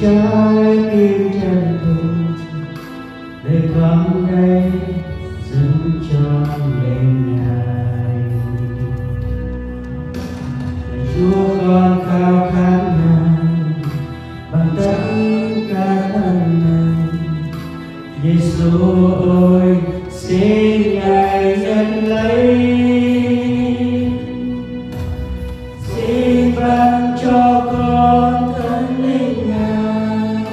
trái tim chân tình để con đây dâng trọn lên Ngài. Chúa con khao khát Ngài bằng tất cả thân này. Giêsu ơi, xin Ngài nhận lấy, xin ban cho con Thánh Linh Ngài,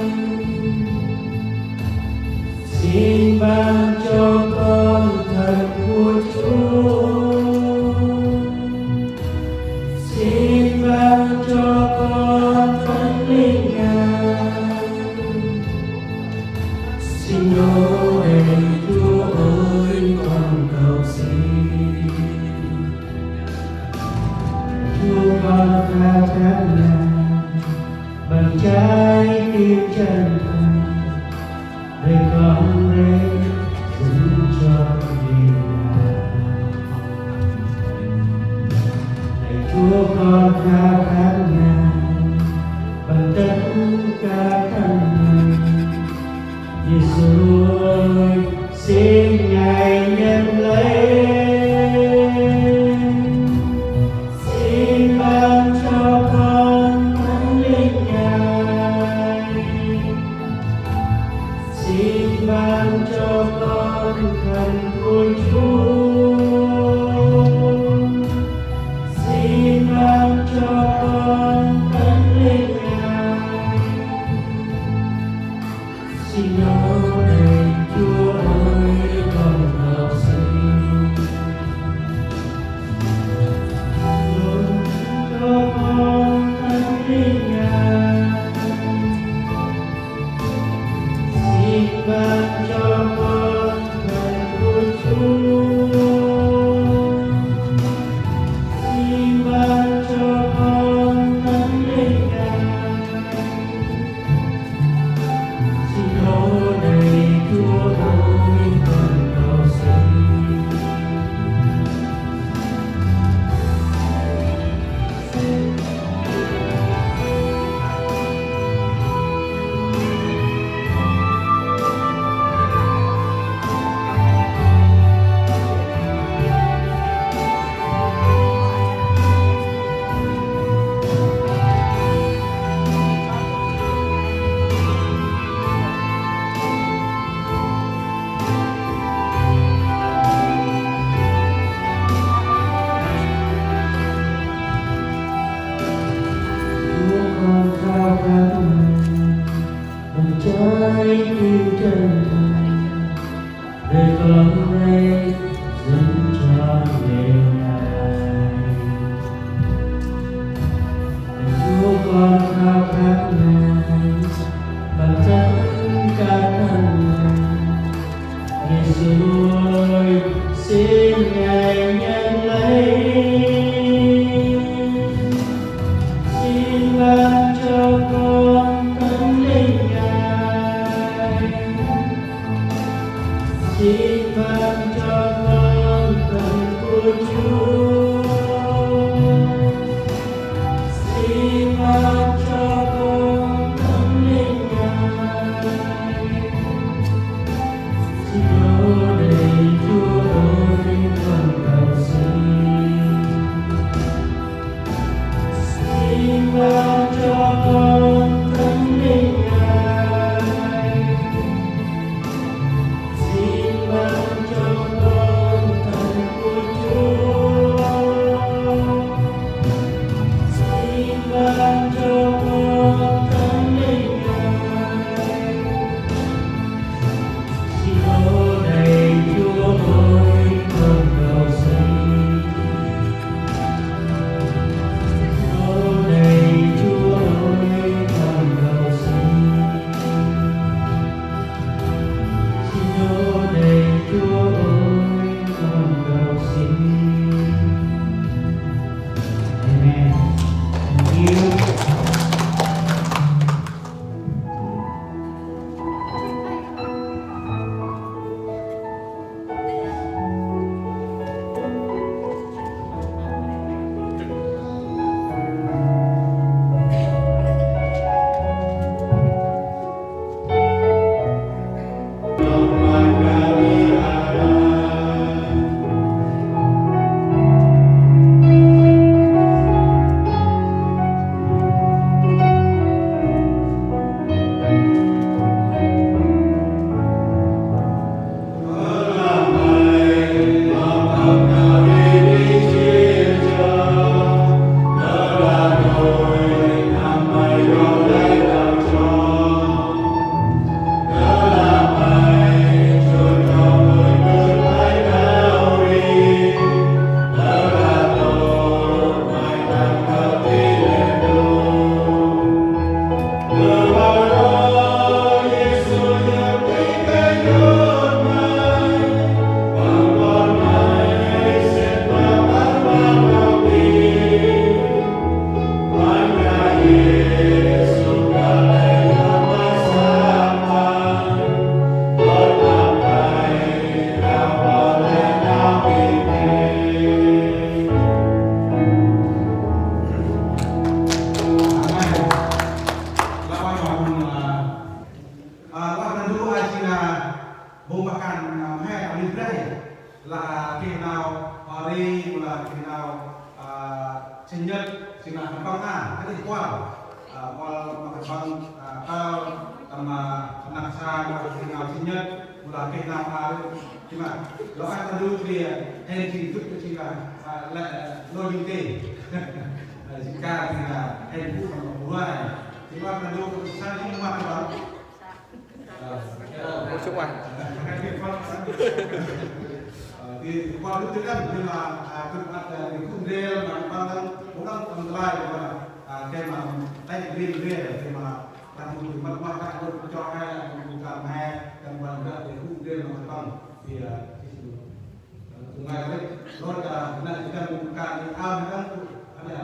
xin ban cho con thật của Chúa, xin ban cho con Thánh Linh Ngài. Xin đổ đầy Chúa ơi, con cầu xin. Chúa con khao khát Ngài bằng trái tim chân thành để con đây dâng cho Ngài. Này Chúa con khao khát Ngài bằng tất cả thân mình. Giêsu ơi, xin Ngài nhận lấy, xin ban cho con Thánh Linh Ngài, xin ban cho con thần của Chúa, xin ban cho con Thánh Linh Ngài. Xin đổ đầy Chúa ơi, con cầu xin. Luôn cho con Thánh Linh Ngài, xin ban cho con thần của Chúa, xin ban cho con Thánh Linh Ngài. Xin đổ đầy Chúa ơi, con cầu xin. Bằng trái tim chân thành để con đây dâng trọn lên Ngài. Chúa con khao khát Ngài bằng tất cả thân này. Giêsu ơi, xin Ngài nhận lấy, xin ban cho con Thánh Linh Ngài, xin ban cho con thần của Chúa, xin ban cho con Thánh Linh Ngài. Xin đổ đầy Chúa ơi, con cầu xin. Xin ban cho con bang sama anak saya tinggal sini mulai kita cuma lo ada dulu dia energi itu ketika lo ini jika kita energi buat cuma dulu keputusan ini mana bang Musuh mah. Di kalau itu kan bila tempat di kundel orang orang tenggelam kema naik beli kema tamu di mana kan coba bukan naik dan bangga di kundel orang di situ sungai itu roda nak kita buka di alam kan ada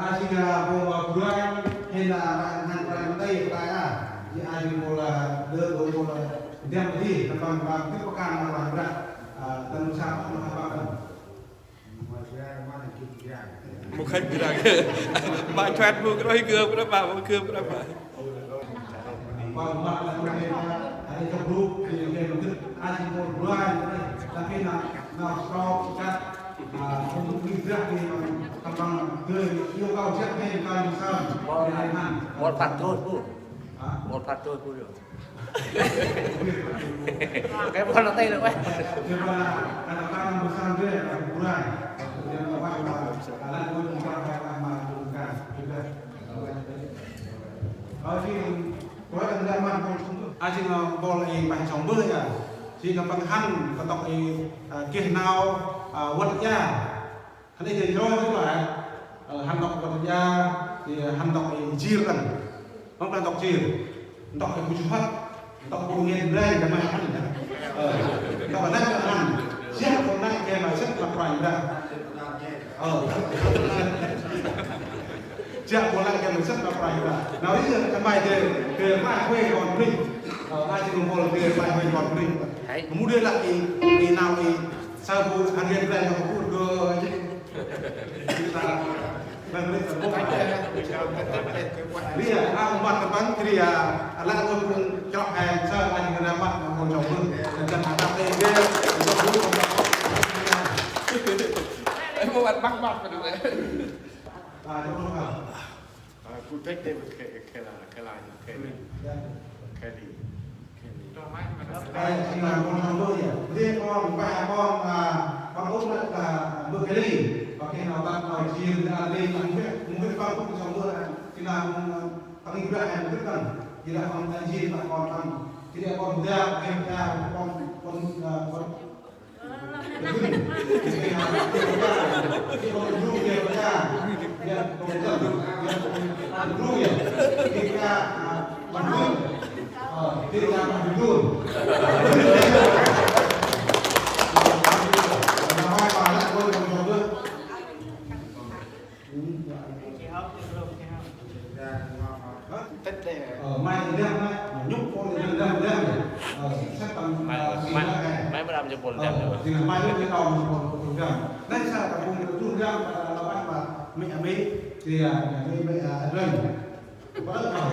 Asyik bulan hina hantaran tadi kaya di ayu bola dulu bola dia beli tentang bang itu pekan malam berat dan siapa mengatakan Bukan gerak. Mak cuat bu keroi kenapa? Kenapa? Bang mak ada kebruk yang mungkin asyik bulan tapi nak stop kat untuk hijrah di tentang ke yêu cầu trước khi con sơn một phạt thôi bu một phạt thôi bu được cái con nó tay được quay Coba katakan besar dia bulan yang apa alat pun kita maklumkan juga khi có thời gian mà ai chỉ bol ấy bài sống bơi à chỉ có bằng hăn và tộc ấy kia nào vật gia anh ấy thì rồi tức là hăn tộc vật gia thì hăn tộc ấy chia gần không là tộc chia tộc ấy cũng phát tộc cũng nghe đây là mai hăn tộc này là hăn giết con này kia mà rất là phải ra Siap bola yang besar apa juga. Nah ini sampai ke Pak Wei konflik. Aji kumpul ke Pak Wei konflik. Kemudian lagi di nawi sabu harian lain yang pun ke kita balik ke bukan dia umat terbang dia alat pun cok hand saya lagi dapat mencoba dan ada dia Mau bắt bắt phải được đấy. Cụ thích đây một cái là đi. Đây chính là con làm đôi nhỉ. Riêng con ba con út là bữa cái ly và khi nào bạn nói chiên ra lên không biết con cũng trong bữa này thì là con đi ra em rất cần thì là con tay chiên và con ăn thì là con ra em ra con khi con ru nhiều ra ya con ru ya kita bandung kita bandung hai bà lại con còn nữa Tết đây mai thì đem nhúc con thì đem sẽ tầm máy mới làm cho bồn đẹp được thì mai lúc cái đầu một gần đây sao cả vùng tuôn ra là bạn mà mẹ mấy thì mẹ rừng vỡ rồi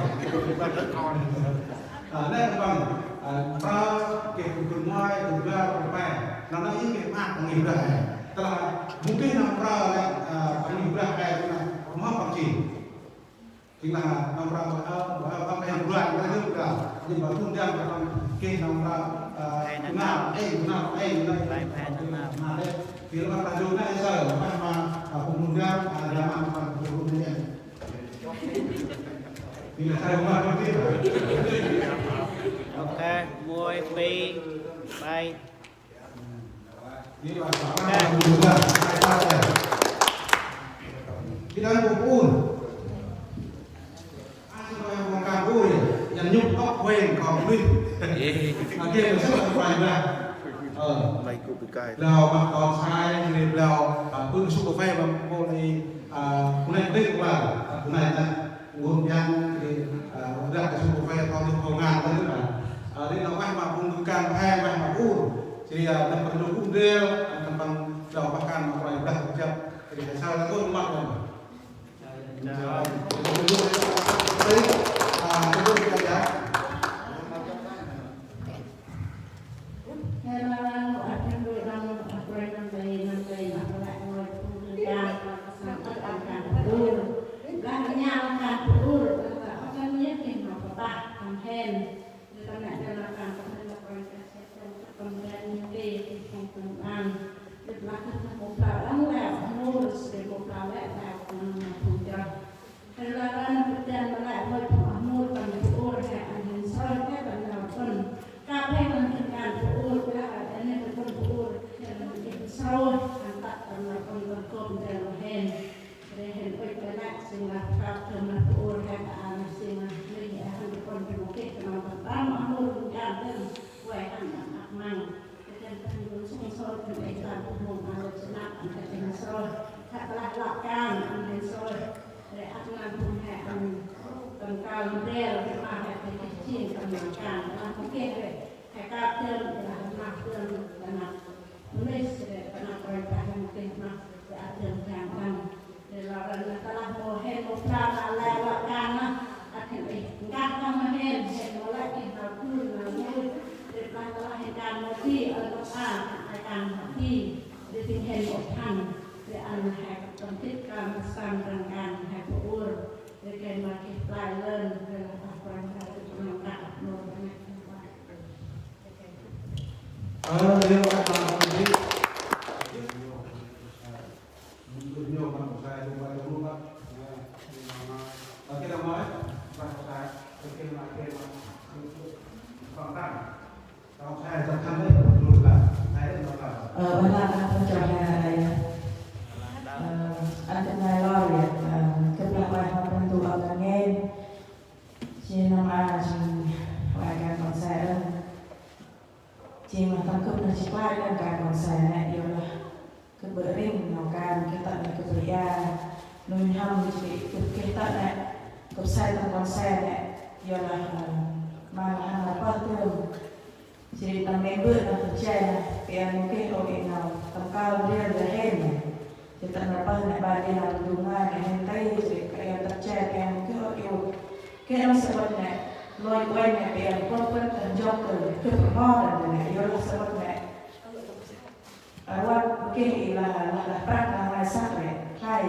đây bằng ta kể từ ngoài từ ra từ bè nó nói ý cái mạng của người đời tức là mungkin ra lại người đời này là không bằng chỉ chính là năm ra apa yang bulan itu juga di Bandung dia memang ke nama nah film tajuknya saya apa pemuda zaman pemuda ini saya buat begitu oke boy pay bye ini apa pemuda kita kumpul nhúc ốc quen còn nguyên kia là rất là phải ra mày cụ bị cài. lào mà còn sai thì lào bưng su cà phê và cô này cô này biết là cô này là nguồn nhân thì ra cái su cà phê còn được cầu ngàn đó là đây là quay mà cùng càng hay quay mà uống thì làm bằng đồ cũng đều làm bằng đầu bạc can mà quay ra chậm thì sao nó có mặt rồi Chào. đấy cái đôi cái giá Dia akan menjadi nhiều bằng sai cũng vậy luôn đó. Ở cái đầu mới bằng sai, cái mà còn tăng, còn sai trong thân đấy luôn là thấy nó là. Bên anh cho anh trên này lo việc cái việc bài học bên tụ ở gần nghe trên năm A trên bàiการcòn sai hơn chỉ mà tăng cấp là chỉ qua lênการcòn sai này điều là cái bữa đêm nàoการcái tận này cái bữa ya nuôi hâm chỉ cái tận này cái sai tăng còn sai này điều là mà là quan tâm chỉ tầm mấy bữa là thực chơi này tiền cái hội nào tầm cao đi là hết này chỉ tận là bao này ba đi làm đúng ngay này hiện tay chỉ cái tập chơi cái hội yêu cái nó sẽ bật này lôi quay này tiền quan tâm tận job từ cái phần này yêu là sẽ bật nàyว่าcái là phát là ngày sáng này khai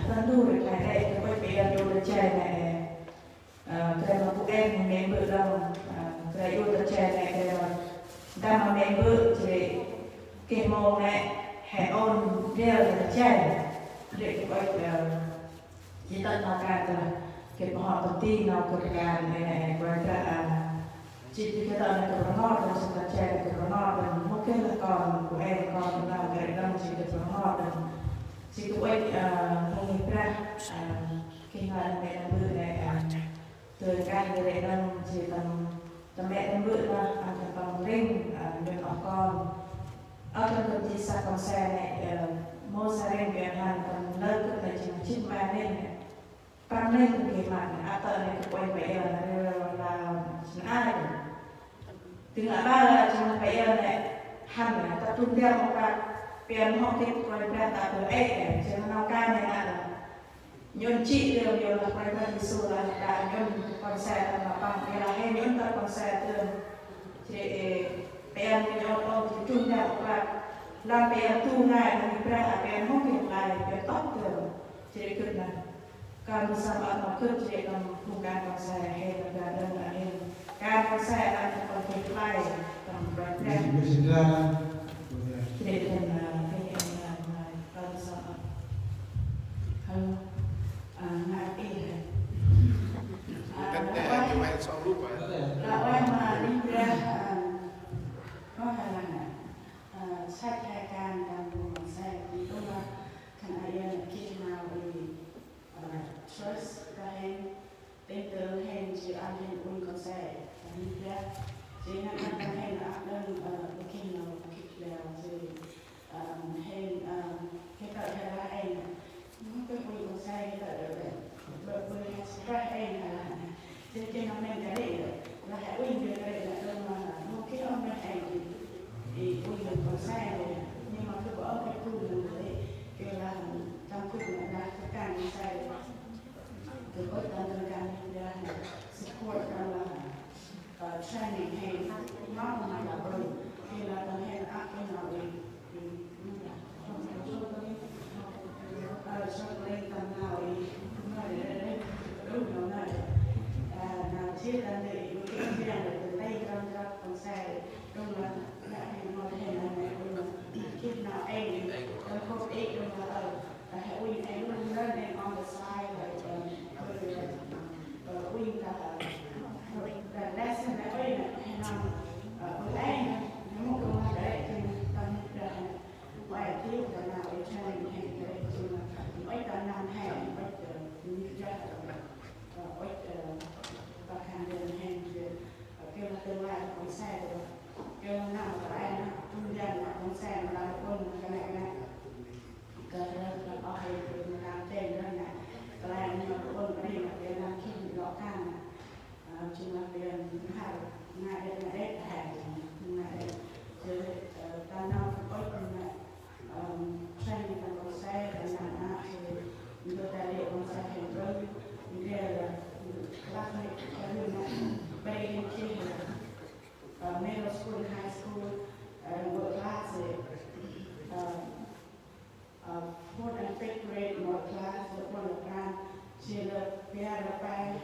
tân tu được khai đây cái quay tiền yêu là chơi này cái mà phụ em mấy bữa đâu cái yêu là chơi này cái đang mà mấy bữa chỉ cái môn này hệ ôn đều là chơi để quay chỉ tận nào cả là cái họ đầu tiên nào cực cả này quay ra chỉ cái tận này cực nó là sự là chơi cực nó là một cái là còn của em còn là cái đang chỉ cực nó là chỉ tụi em không ra khi mà mẹ đang bữa này từ cái người đang chỉ tầm mẹ đang bữa là ăn tầm ring được họ con ở trong công ty sa con xe này mua xe ring về hàng tầm nơi cái này chỉ chích ba nên tăng lên cái mặt này tờ này quay về là ai từ ngã ba là trong cái này hẳn là tập trung theo một cái tiền họ thích quay về tại từ ấy trên nó ca này là nhân trị đều nhiều là quay về số là đã nhân con xe là bằng cái là hay nhân tập con xe từ thì tiền nhiều đâu thì chung theo và làm tiền tu ngày thì ra tiền không kịp lại tiền tốt từ thì cái nàyการสามารถมาขึ้นเจตนาผู้การกษาเหตุการเดินอะไรการกษาการทำเป็นไล่ทำแบบนี้เจตนาเป็นอะไรการสามารถเขางานเองแต่จะไปสองลูกไป เราไว้มานี่เรื่องก็อะไรนะใช้การการดูใช้ตัวขณะยังคิดมาเลยtrust cái tên từ hẹn chỉ ăn hẹn uống con xe như thế chỉ là ăn hẹn là đơn khi nào kịp lèo gì support training hay máu mà là rồi thì là tầm hay áp cái nào thì cho lên tầm nào thì nói để đúng rồi này nào chia ra để cái việc là từ đây ra con xe đúng là đã hay nói hay là này khi nào em không ít đúng là we learning on the side like we the lesson that we and một câu đấy thì tâm ngoài thiếu cái nào để cho mình hay cái gì mà mấy cái năm hay mấy cái ra mấy và hàng đường hay kêu là tương lai con xe rồi kêu là nào của em trung gian là con xe mà là con cái này cái là có hay được làm tên đó này cái này nhưng mà con cái này là cái làm khi rõ ràng chỉ là cái hai ngày đây là đấy hàng ngày rồi ta nào có training bằng con xe là làm thì người ta để con xe hành rồi như thế là các này cái đường này bây giờ khi middle school high school work class fourth and fifth grade work class the one plan chỉ là bây giờ ban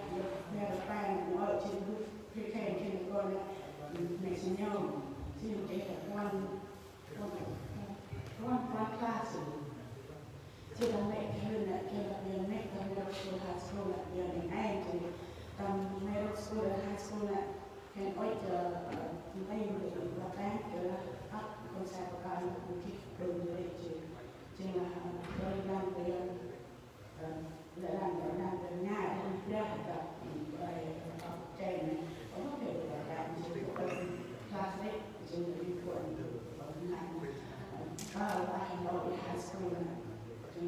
ở trên cái kênh trên con này sinh nhau chỉ cái one class chỉ là mấy cái là cái là những mấy cái middle school high school là những anh thì middle school high school là cái oi mấy người là bán cái là con sai của các anh cũng kịp đường như vậy chỉ là đôi năm thì để làmง่ายได้กับใจเนี่ยผมก็เห็นว่าการที่เป็นคลาสเล็กจึงมีผลงานก็ว่าเราไปไฮสคูลนะจึง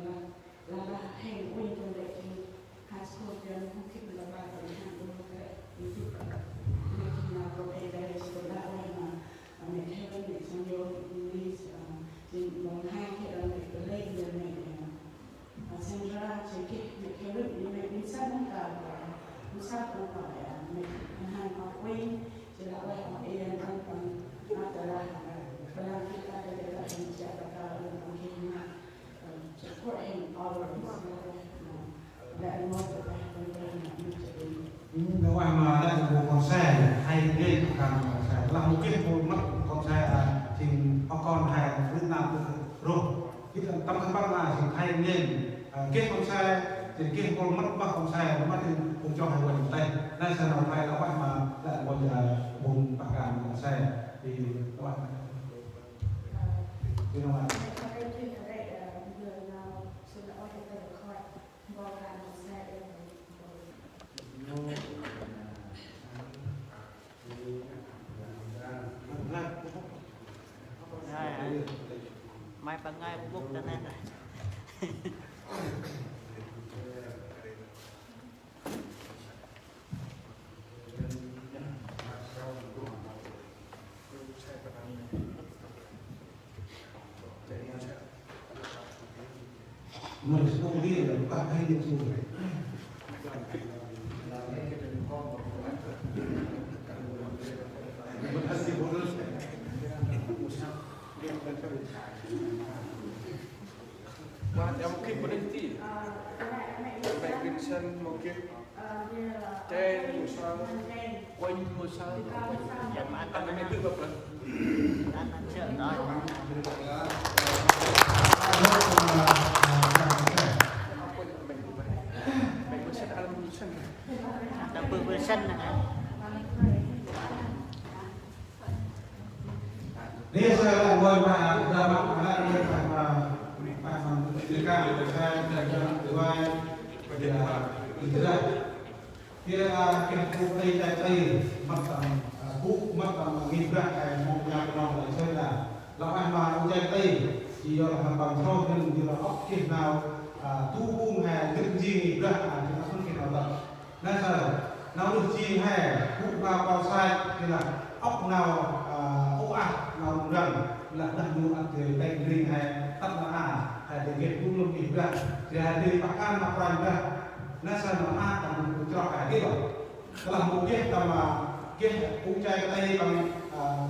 เราให้วิ่งจนเด็กที่ไฮสคูลจนผู้คิดระบายปัญหาด้วยกันมีที่ในที่นาเราเองได้สุดละไว้มาในเทปนี้ฉันโยนนี่จึงลงให้ที่เราเล่นเดินในSandra jadi kalau ini bisa mengkau, bisa mengkau ya, dengan apa jelas yang kan adalah kalau kita ada menjaga kalau mungkin support him all dari motor nếu ai mà đã dùng con xe hay lên càng con xe là một cái một mất con xe thì con hay Việt Nam rồi cái tâm các bác là thì hay lên kết con xe thì kết con mất bắt con xe nó mất thì cũng cho hai quần tay đây xe nào hay là các bạn mà lại còn vùng bạc cản con xe thì các bạn như nào mai bằng ngày bốc cho nên này mình không đi là các hay đi xuống Yang mungkin berhenti. Baik Vincent mungkin. Ten musal, quanh musal. Yang mana Anh em biết không? anh chưa nói Baik Vincent alam Vincent. đã bự sân này Dia saya buat dalam mana dia sama mereka saya belajar dua dia dia kita play tadi macam buku macam gibran mau yang orang saya lah lawan mau jadi dia orang bangsa dan dia okey now tubuh hai kerja gibran kita pun kita tahu nên là nào được chi hay buku bao sai thì là ốc nào nào rằng là đặt mua ăn từ đây riêng hay tất cả hay để get cũng luôn gibran jadi pakan apa anda nasa nama kamu putra kayak gitu telah mungkin sama kita puncai kata bằng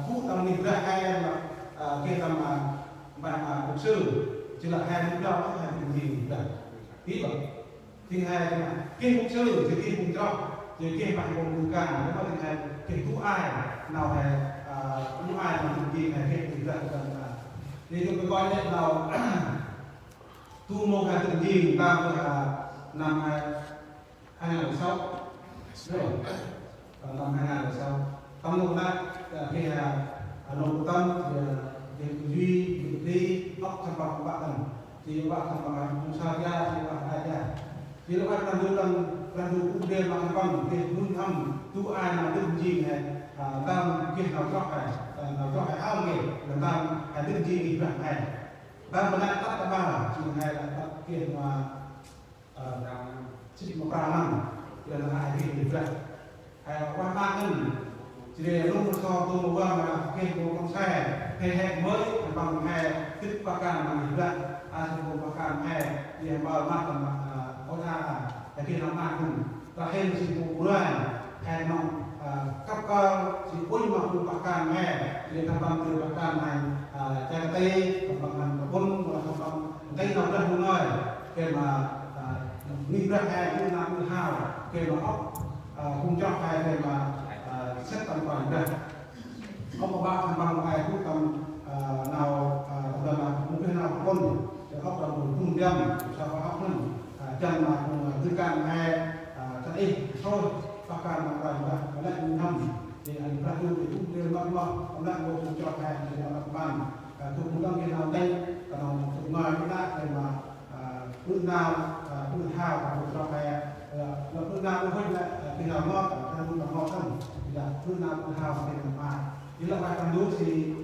khu tầm nhìn ra hai mà kia tầm bằng một sư chỉ là hai lúc đó hai cùng gì là tí vậy thì hai là kia một sư thì kia cùng cho thì kia bạn cùng cùng cả nó có thể hai kia tu ai nào là tu ai mà cùng gì này kia cùng ra thì chúng tôi coi nhận nào tu mô hai cùng gì ta năm 2006 rồi năm 2006 tâm lúc đó khi nông tâm thì duy đi ốc thành bằng bạn thần thì bạn thành bằng không sao ra thì bạn ai ra thì lúc anh làm du cũng đem bằng bằng thì muốn thăm tu ai mà đừng gì này tam kia nào cho phải ao nghề là tam hay đừng gì bị bạn này tam bên này tắt cái ba chỉ này là tắt kia mà chỉ một ba năm là hai cái gì vậy qua ba năm chỉ để lúc sau tôi mua mà cái bộ con xe hệ mới bằng hệ tích bạc can bằng gì vậy bộ bạc can hệ thì bảo mắt bằng có ra là khi nó mang cùng ta thêm chỉ bộ rồi hệ nó cấp cao chỉ cuối mà bộ bạc can hệ thì thằng bằng từ bạc can này trái tây bằng hành bún bằng tây nó rất vui rồi khi mà nghĩ ra hệ như là như hào khi mà ốc cùng cho hệ thì mà xét tầm quản đây không có bao bằng ai cũng tầm nào tầm là một cái nào con để học là một cung điểm sau đó học mình chân mà tư can hay chân đi thôi và can bằng bài và lại năm thì anh ra thì cũng đều mong mong ông lại một cho hay thì là bằng tôi cũng đang nghe nào đây còn ngoài cái đó thì mà bước nào bước hào và một cho hay là bước nào cũng hơi lại khi nào ngon theo đúng là ngon hơn là bước nào cũng hào thì là mà chỉ là bài cầm đuốc thì